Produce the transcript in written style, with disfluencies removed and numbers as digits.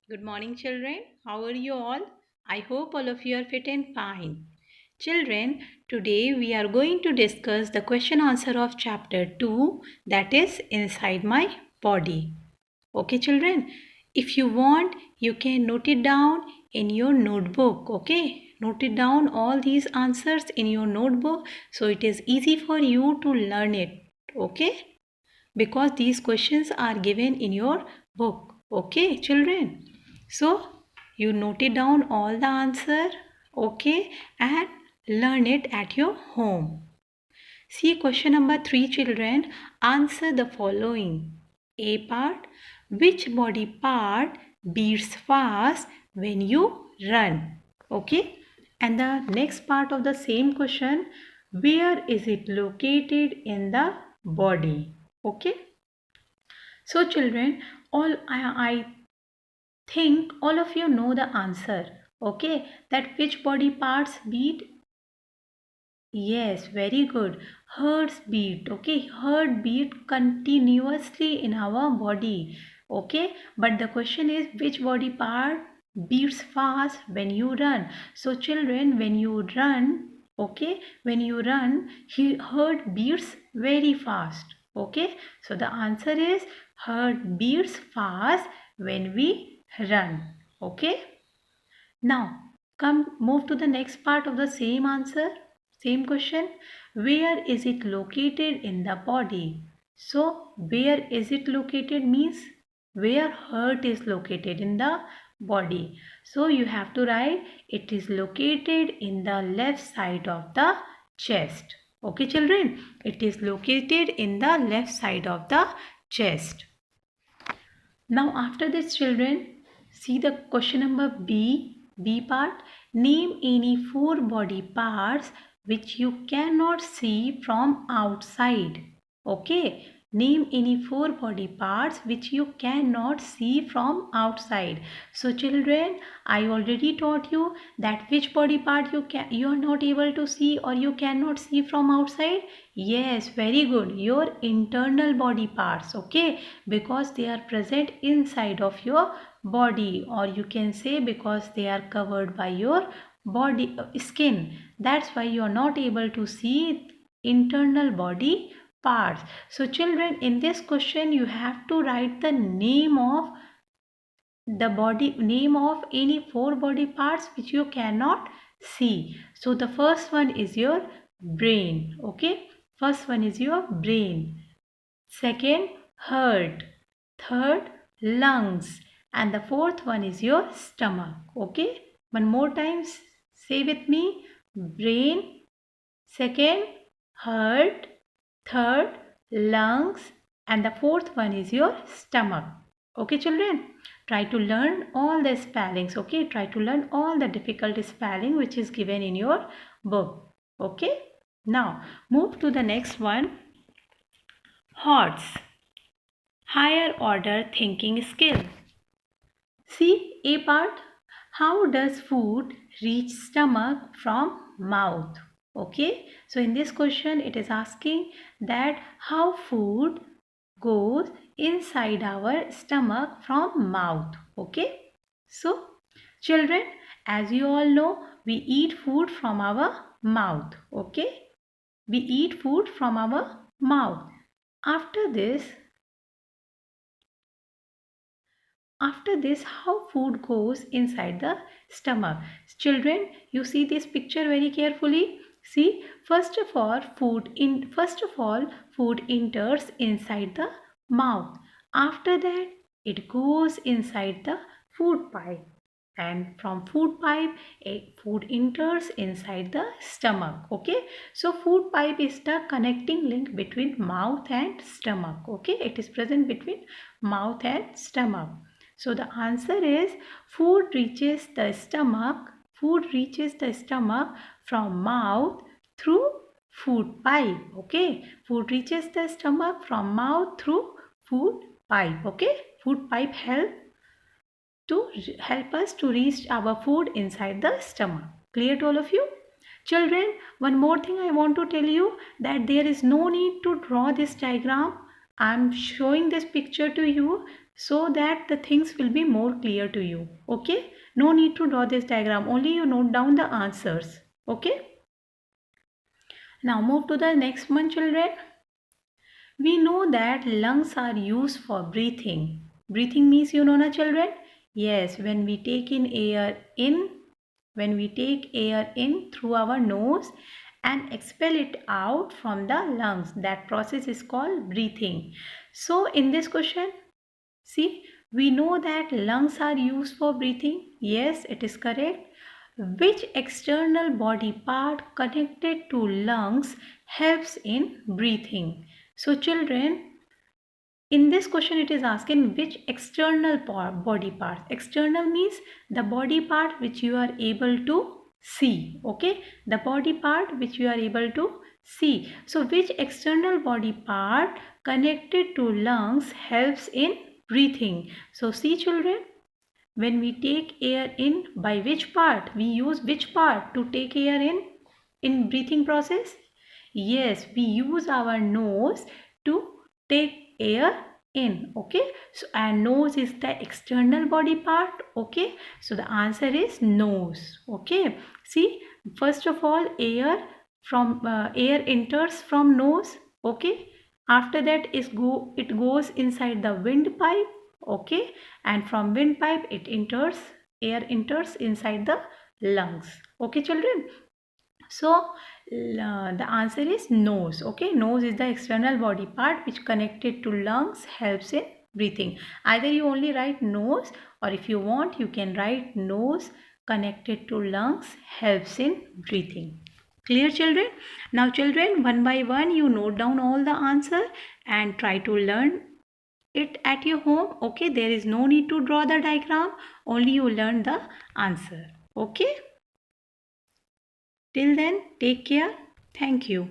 Good morning, children. How are you all? I hope all of you are fit and fine. Children, today we are going to discuss the question answer of chapter 2, that is inside my body. Okay, children? If you want, you can note it down in your notebook. Okay? Note it down all these answers in your notebook so it is easy for you to learn it. Okay? Because these questions are given in your book. Okay, children? So, you note it down all the answer, okay, and learn it at your home. See question number 3, children. Answer the following. A part, which body part beats fast when you run? Okay. And the next part of the same question, where is it located in the body? Okay. So children, I think all of you know the answer. Okay, that which body parts beat? Yes, very good. Hearts beat. Okay, heart beat continuously in our body. Okay, but the question is which body part beats fast when you run? So children, when you run, okay, when you run, heart beats very fast. Okay, so the answer is heart beats fast when we run. Okay. Now, come move to the next part of the same answer, same question. Where is it located in the body? So, where is it located means where heart is located in the body. So, you have to write it is located in the left side of the chest. Okay, children? It is located in the left side of the chest. Now after this children, see the question number B part. Name any four body parts which you cannot see from outside. Okay. Name any four body parts which you cannot see from outside. So children, I already taught you that which body part you are not able to see or you cannot see from outside. Yes, very good. Your internal body parts, okay? Because they are present inside of your body, or you can say because they are covered by your body skin. That's why you are not able to see internal body parts. So children, in this question you have to write the name of any four body parts which you cannot see. So the first one is your brain. Okay, first one is your brain, second heart, third lungs, and the fourth one is your stomach. Okay, one more time, say with me: brain, second heart, third lungs, and the fourth one is your stomach. Okay children, try to learn all the spellings. Okay, try to learn all the difficult spelling which is given in your book. Okay, now move to the next one. Horse, higher order thinking skill. See A part. How does food reach stomach from mouth? Okay, so in this question it is asking that how food goes inside our stomach from mouth. Okay, so children, as you all know, we eat food from our mouth. Okay, we eat food from our mouth. After this, how food goes inside the stomach? Children, you see this picture very carefully. See, first of all food enters inside the mouth. After that it goes inside the food pipe, and from food pipe food enters inside the stomach. Okay, so food pipe is the connecting link between mouth and stomach. Okay, it is present between mouth and stomach. So the answer is food reaches the stomach. Food reaches the stomach from mouth through food pipe. Okay. Food reaches the stomach from mouth through food pipe. Okay. Food pipe help us to reach our food inside the stomach. Clear to all of you? Children, one more thing I want to tell you, that there is no need to draw this diagram. I am showing this picture to you so that the things will be more clear to you. Okay, no need to draw this diagram, only you note down the answers. Okay, now move to the next one, children. We know that lungs are used for breathing. Breathing means, you know na children? Yes, when we take air in through our nose and expel it out from the lungs, that process is called breathing. So in this question, see, we know that lungs are used for breathing. Yes, it is correct. Which external body part connected to lungs helps in breathing? So children, in this question it is asking which external body part. External means the body part which you are able to see. Okay, the body part which you are able to see. So which external body part connected to lungs helps in breathing? So see children, when we take air in, by which part? We use which part to take air in breathing process? Yes, we use our nose to take air in. Okay, so and nose is the external body part. Okay, so the answer is nose. Okay, see, first of all, air enters from nose. Okay, after that it goes inside the windpipe. Okay, and from windpipe air enters inside the lungs. Okay children, so the answer is nose. Okay, nose is the external body part which connected to lungs helps in breathing. Either you only write nose, or if you want you can write nose connected to lungs helps in breathing. Clear children? Now children, one by one you note down all the answer and try to learn it at your home. Okay, there is no need to draw the diagram, only you learn the answer. Okay, till then take care. Thank you.